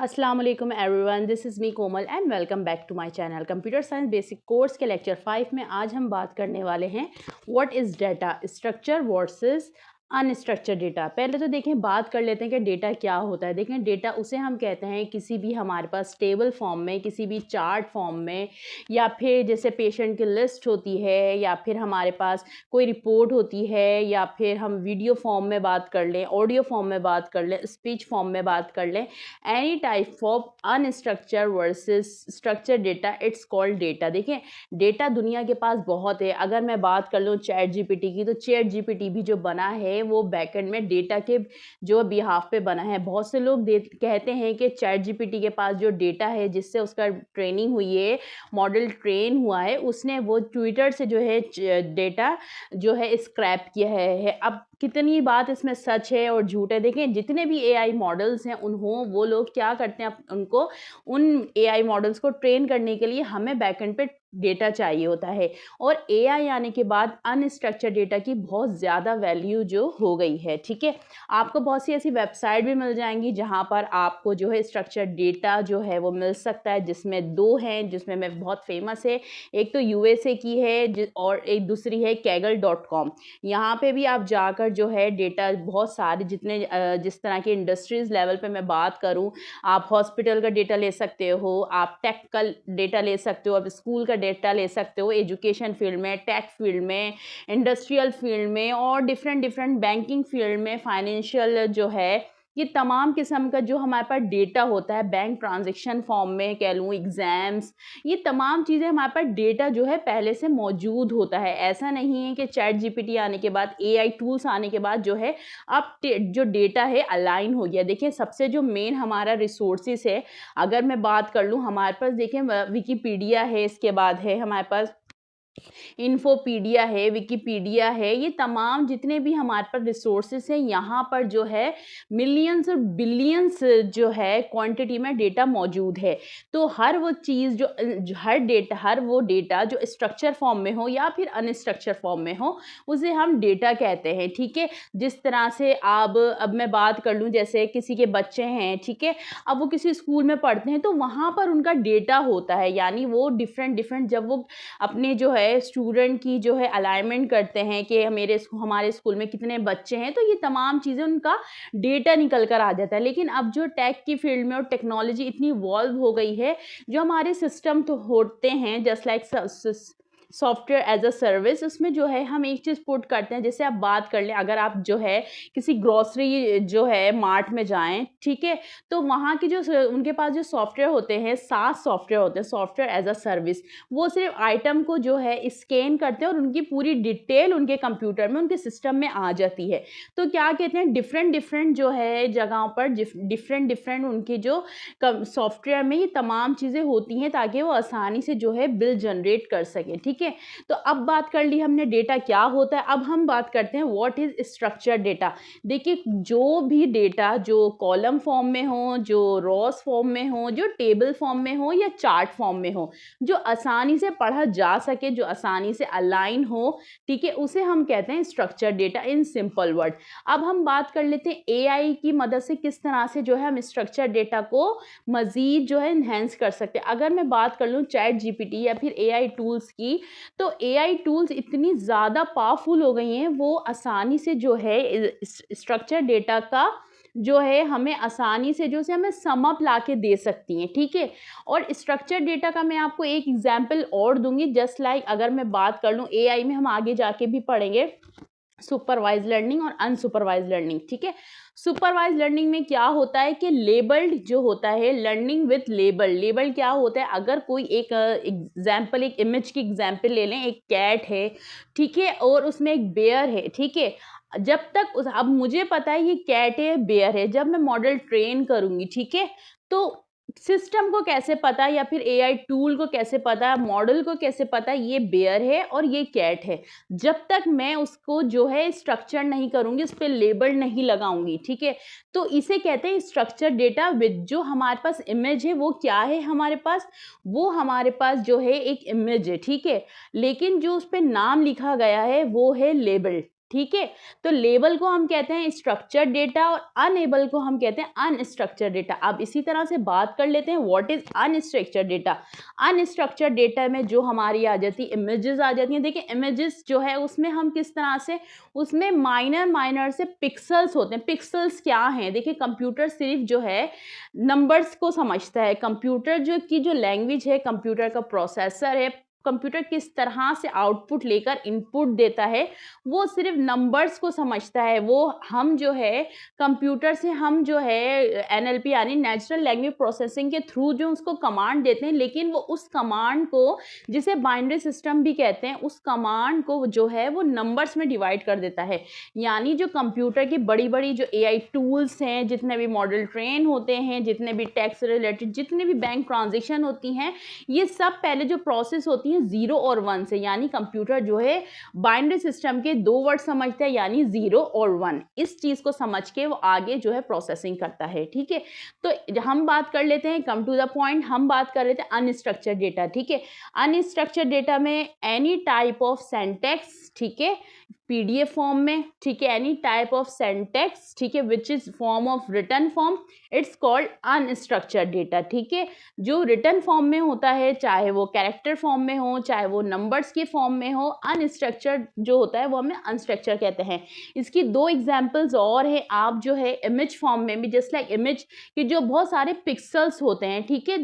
अस्सलाम वालेकुम everyone, this is me Komal and welcome back to my channel. Computer science basic course के lecture 5 में आज हम बात करने वाले हैं what is data, structure versus unstructured data. पहले तो देखें, बात कर लेते हैं कि डेटा क्या होता है। देखें, डेटा उसे हम कहते हैं किसी भी हमारे पास टेबल फॉर्म में, किसी भी चार्ट फॉर्म में, या फिर जैसे पेशेंट की लिस्ट होती है, या फिर हमारे पास कोई रिपोर्ट होती है, या फिर हम वीडियो फॉर्म में बात कर लें, ऑडियो फॉर्म में बात कर लें, स्पीच फॉर्म में बात कर लें। Any type of unstructured versus structure data, it's called data. देखें, डेटा दुनिया के पास बहुत है। अगर मैं बात कर लूँ चैट जीपीटी की, तो चैट जीपीटी भी जो बना है वो बैकएंड में डेटा के जो बिहाफ पे बना है। बहुत से लोग कहते हैं कि चैट जीपीटी के पास जो डेटा है, जिससे उसका ट्रेनिंग हुई है, मॉडल ट्रेन हुआ है, उसने वो ट्विटर से जो है डेटा जो है स्क्रैप किया है। अब कितनी बात इसमें सच है और झूठ है। देखें, जितने भी एआई मॉडल्स हैं, वो लोग क्या करते हैं, उनको उन एआई मॉडल्स को ट्रेन करने के लिए हमें बैकएंड पे डेटा चाहिए होता है। और एआई आने के बाद अनस्ट्रक्चर्ड डेटा की बहुत ज़्यादा वैल्यू जो हो गई है। ठीक है, आपको बहुत सी ऐसी वेबसाइट भी मिल जाएंगी जहां पर आपको जो है स्ट्रक्चर्ड डेटा जो है वो मिल सकता है, जिसमें दो हैं, जिसमें मैं बहुत फेमस है। एक तो यूएसए की है और एक दूसरी है kaggle.com। यहाँ पे भी आप जाकर जो है डेटा बहुत सारे, जितने जिस तरह के इंडस्ट्रीज लेवल पे मैं बात करूँ, आप हॉस्पिटल का डेटा ले सकते हो, आप टेक का डेटा ले सकते हो, आप स्कूल का डेटा ले सकते हो, एजुकेशन फील्ड में, टेक फील्ड में, इंडस्ट्रियल फील्ड में, और डिफरेंट डिफरेंट बैंकिंग फील्ड में, फाइनेंशियल जो है, ये तमाम किस्म का जो हमारे पास डेटा होता है, बैंक ट्रांजैक्शन फॉर्म में कह लूँ, एग्ज़ाम्स, ये तमाम चीज़ें हमारे पास डेटा जो है पहले से मौजूद होता है। ऐसा नहीं है कि चैट जीपीटी आने के बाद, एआई टूल्स आने के बाद जो है अब जो डेटा है अलाइन हो गया। देखिए, सबसे जो मेन हमारा रिसोर्सेज है, अगर मैं बात कर लूँ, हमारे पास देखें विकिपीडिया है, इसके बाद है हमारे पास इन्फोपीडिया है, विकिपीडिया है, ये तमाम जितने भी हमारे पास रिसोर्सेस हैं, यहाँ पर जो है मिलियंस और बिलियंस जो है क्वांटिटी में डेटा मौजूद है। तो हर वो चीज़ हर वो डेटा जो स्ट्रक्चर फॉर्म में हो या फिर अनस्ट्रक्चर फॉर्म में हो, उसे हम डेटा कहते हैं। ठीक है, जिस तरह से अब मैं बात कर लूँ, जैसे किसी के बच्चे हैं, ठीक है, अब वो किसी स्कूल में पढ़ते हैं, तो वहाँ पर उनका डेटा होता है, यानी वो डिफरेंट डिफरेंट, जब वो अपने जो है स्टूडेंट की जो है अलाइनमेंट करते हैं कि हमारे स्कूल में कितने बच्चे हैं, तो ये तमाम चीज़ें उनका डेटा निकल कर आ जाता है। लेकिन अब जो टेक की फील्ड में और टेक्नोलॉजी इतनी इवॉल्व हो गई है, जो हमारे सिस्टम तो होते हैं just like software as a service, उसमें जो है हम एक चीज़ पुट करते हैं। जैसे आप बात कर लें, अगर आप जो है किसी ग्रोसरी जो है मार्ट में जाएं, ठीक है, तो वहाँ की जो उनके पास जो सॉफ्टवेयर होते हैं, 7 सॉफ्टवेयर होते हैं, सॉफ्टवेयर एज अ सर्विस। वो सिर्फ आइटम को जो है स्कैन करते हैं और उनकी पूरी डिटेल उनके कंप्यूटर में, उनके सिस्टम में आ जाती है। तो क्या कहते हैं, डिफरेंट डिफरेंट जो है जगहों पर डिफरेंट डिफरेंट उनके जो सॉफ्टवेयर में ये तमाम चीज़ें होती हैं, ताकि वो आसानी से जो है बिल जनरेट कर सकें। ठीक है, तो अब बात कर ली हमने डेटा क्या होता है। अब हम बात करते हैं व्हाट इज स्ट्रक्चर्ड डेटा। देखिए, जो भी डेटा जो कॉलम फॉर्म में हो, जो रॉस फॉर्म में हो, जो टेबल फॉर्म में हो, या चार्ट फॉर्म में हो, जो आसानी से पढ़ा जा सके, जो आसानी से अलाइन हो, ठीक है, उसे हम कहते हैं structured data in simple word. अब हम बात कर लेते हैं एआई की मदद से किस तरह से जो है हम स्ट्रक्चर्ड डेटा को मजीद जो है इन्हेंस कर सकते हैं। अगर मैं बात कर लूँ चैट जीपीटी या फिर एआई टूल्स की, तो एआई टूल्स इतनी ज़्यादा पावरफुल हो गई हैं, वो आसानी से जो है स्ट्रक्चर डेटा का जो है हमें आसानी से जो से हमें सम अप ला के दे सकती हैं। ठीक है, और स्ट्रक्चर डेटा का मैं आपको एक एग्जांपल और दूंगी। जस्ट लाइक अगर मैं बात कर लूँ, एआई में हम आगे जाके भी पढ़ेंगे सुपरवाइज लर्निंग और अनसुपरवाइज लर्निंग। ठीक है, सुपरवाइज लर्निंग में क्या होता है कि लेबल्ड जो होता है, लर्निंग विथ लेबल क्या होता है, अगर कोई एक एग्जाम्पल, एक इमेज की एग्जाम्पल ले लें, एक कैट है, ठीक है, और उसमें एक बेयर है। ठीक है, जब तक अब मुझे पता है ये कैट है, बेयर है, जब मैं मॉडल ट्रेन करूंगी, ठीक है, तो सिस्टम को कैसे पता, या फिर एआई टूल को कैसे पता, मॉडल को कैसे पता ये बेयर है और ये कैट है, जब तक मैं उसको जो है स्ट्रक्चर नहीं करूंगी, उस पर लेबल नहीं लगाऊंगी। ठीक है, तो इसे कहते हैं स्ट्रक्चर डेटा विद। जो हमारे पास इमेज है वो क्या है, हमारे पास जो है एक इमेज है, ठीक है, लेकिन जो उस पर नाम लिखा गया है वो है लेबल। ठीक है। तो लेबल को हम कहते हैं स्ट्रक्चर्ड डेटा और अनएबल को हम कहते हैं अनस्ट्रक्चर्ड डेटा। अब इसी तरह से बात कर लेते हैं what is unstructured data. Unstructured data में जो हमारी आ जाती है इमेजेस आ जाती हैं। देखिए इमेजेस जो है उसमें हम किस तरह से, उसमें माइनर से पिक्सल्स होते हैं। पिक्सल्स क्या हैं? देखिए कंप्यूटर सिर्फ जो है नंबर्स को समझता है। कंप्यूटर जो की जो लैंग्वेज है, कंप्यूटर का प्रोसेसर है, कंप्यूटर किस तरह से आउटपुट लेकर इनपुट देता है, वो सिर्फ नंबर्स को समझता है। वो हम जो है कंप्यूटर से हम जो है एनएलपी यानी नेचुरल लैंग्वेज प्रोसेसिंग के थ्रू जो उसको कमांड देते हैं, लेकिन वो उस कमांड को, जिसे बाइनरी सिस्टम भी कहते हैं, उस कमांड को जो है वो नंबर्स में डिवाइड कर देता है। यानी जो कंप्यूटर की बड़ी बड़ी जो एआई टूल्स हैं, जितने भी मॉडल ट्रेन होते हैं, जितने भी टैक्स रिलेटेड, जितने भी बैंक ट्रांजेक्शन होती हैं, ये सब पहले जो प्रोसेस होती है 0 और 1 से। यानी कंप्यूटर जो है बाइनरी सिस्टम के 2 वर्ड समझता है, यानी 0 और 1। इस चीज को समझ के वो आगे जो है प्रोसेसिंग करता है। ठीक है, तो हम बात कर लेते हैं, कम टू द पॉइंट, हम बात कर लेते हैं अनस्ट्रक्चर्ड डेटा। ठीक है, अनस्ट्रक्चर्ड डेटा में एनी टाइप ऑफ सेंटेक्स, ठीक है, पीडीएफ फॉर्म में, ठीक है, एनी टाइप ऑफ सेंटेक्स, ठीक है, which is form of written form, it's called unstructured data. ठीक है, जो रिटन फॉर्म में होता है, चाहे वो कैरेक्टर फॉर्म में हो, चाहे वो नंबर्स के फॉर्म में हो, अनस्ट्रक्चर्ड जो होता है वो हमें अनस्ट्रक्चर कहते हैं। इसकी 2 एग्जांपल्स और है। आप जो है इमेज फॉर्म में भी, जस्ट लाइक इमेज के जो बहुत सारे पिक्सल्स होते हैं, ठीक है,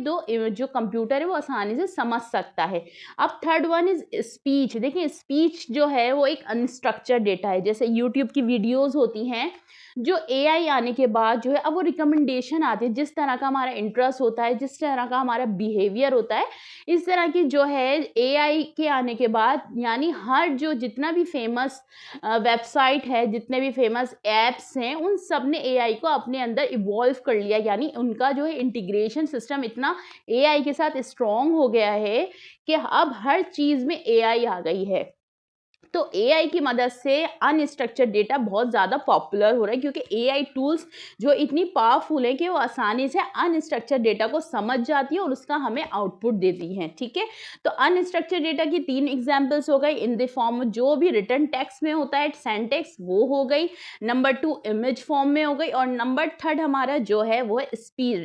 जो कंप्यूटर है वो आसानी से समझ सकता है। अब थर्ड वन इज स्पीच। देखिए स्पीच जो है वो एक अनस्ट्रक्चर्ड डेटा है। जैसे यूट्यूब की वीडियोस होती हैं, जो एआई आने के बाद जो है अब वो रिकमेंडेशन आती है, जिस तरह का हमारा इंटरेस्ट होता है, जिस तरह का हमारा बिहेवियर होता है, इस तरह की जो है एआई के आने के बाद, यानी हर जो जितना भी फेमस वेबसाइट है, जितने भी फेमस ऐप्स हैं, उन सब ने एआई को अपने अंदर इवॉल्व कर लिया। यानी उनका जो है इंटीग्रेशन सिस्टम इतना एआई के साथ स्ट्रॉन्ग हो गया है कि अब हर चीज में एआई आ गई है। तो एआई की मदद से अनस्ट्रक्चर्ड डेटा बहुत ज़्यादा पॉपुलर हो रहा है, क्योंकि एआई टूल्स जो इतनी पावरफुल है कि वो आसानी से अनस्ट्रक्चर्ड डेटा को समझ जाती है और उसका हमें आउटपुट देती हैं। ठीक है, तो अनस्ट्रक्चर्ड डेटा की 3 एग्जांपल्स हो गई। इन द फॉर्म जो भी रिटन टेक्स्ट में होता है, सेंटेक्स, वो हो गई। नंबर 2 इमेज फॉर्म में हो गई, और नंबर 3 हमारा जो है वो स्पीच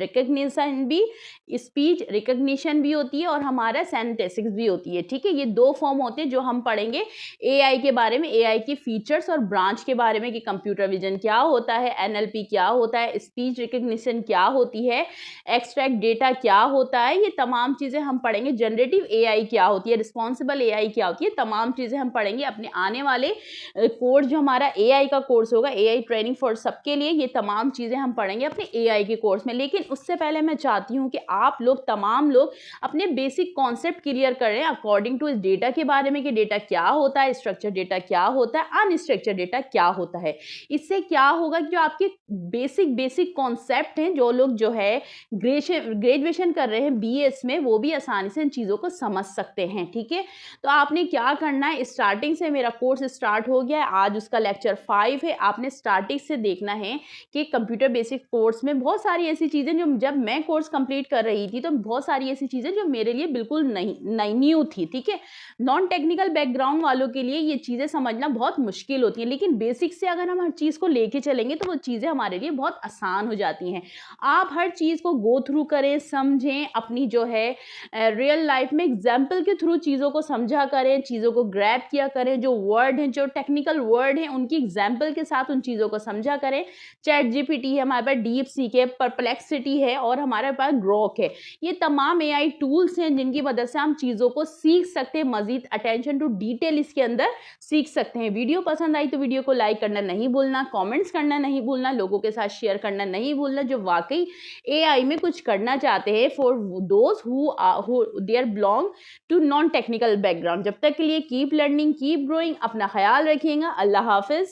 रिकग्निशन भी होती है, और हमारा सिंथेसिस भी होती है। ठीक है, ये 2 फॉर्म होते हैं जो हम पढ़ेंगे एआई के बारे में, एआई की फीचर्स और ब्रांच के बारे में, कि कंप्यूटर विजन क्या होता है, एनएलपी क्या होता है, स्पीच रिकग्निशन क्या होती है, एक्सट्रैक्ट डेटा क्या होता है, ये तमाम चीज़ें हम पढ़ेंगे। जनरेटिव एआई क्या होती है, रिस्पॉन्सिबल एआई क्या होती है, तमाम चीज़ें हम पढ़ेंगे अपने आने वाले कोर्स, जो हमारा एआई का कोर्स होगा, एआई ट्रेनिंग फॉर सबके लिए, ये तमाम चीज़ें हम पढ़ेंगे अपने एआई के कोर्स में। लेकिन उससे पहले मैं चाहती हूँ कि आप लोग, तमाम लोग, अपने बेसिक कॉन्सेप्ट क्लियर करें अकॉर्डिंग टू इस डेटा के बारे में, कि डेटा क्या होता है, स्ट्रक्चर डेटा क्या होता है, अनस्ट्रक्चर डेटा क्या होता है। इससे क्या होगा कि जो आपके बेसिक कॉन्सेप्ट हैं, जो लोग जो है ग्रेजुएशन कर रहे हैं बीएस में, वो भी आसानी से इन चीज़ों को समझ सकते हैं। ठीक है, तो आपने क्या करना है, स्टार्टिंग से मेरा कोर्स स्टार्ट हो गया है, आज उसका लेक्चर 5 है। आपने स्टार्टिंग से देखना है कि कंप्यूटर बेसिक कोर्स में बहुत सारी ऐसी चीज़ें, जो जब मैं कोर्स कंप्लीट कर रही थी तो बहुत सारी ऐसी चीज़ें जो मेरे लिए बिल्कुल नई न्यू थी। ठीक है, नॉन टेक्निकल बैकग्राउंड वालों के लिए ये चीज़ें समझना बहुत मुश्किल होती हैं, लेकिन बेसिक से अगर हम हर चीज़ को लेके चलेंगे तो वो चीज़ें हमारे लिए बहुत आसान हो जाती हैं। आप हर चीज़ को गो थ्रू करें, समझें, अपनी जो है रियल लाइफ में एग्जाम्पल के थ्रू चीज़ों को समझा करें, चीज़ों को ग्रैब किया करें, जो वर्ड हैं, जो टेक्निकल वर्ड हैं, उनकी एग्जाम्पल के साथ उन चीज़ों को समझा करें। चैट जीपीटी है हमारे पास, डीप सीक है, परप्लेक्सिटी है, और हमारे पास ग्रोक है। ये तमाम एआई टूल्स हैं जिनकी मदद से हम चीज़ों को सीख सकते हैं, मजीद अटेंशन टू डिटेल इसके अंदर सीख सकते हैं। वीडियो पसंद आई तो वीडियो को लाइक करना नहीं भूलना, कमेंट्स करना नहीं भूलना, लोगों के साथ शेयर करना नहीं भूलना, जो वाकई एआई में कुछ करना चाहते हैं, for those who there belong to non technical background. जब तक के लिए कीप लर्निंग, कीप ग्रोइंग, अपना ख्याल रखिएगा। अल्लाह हाफिज।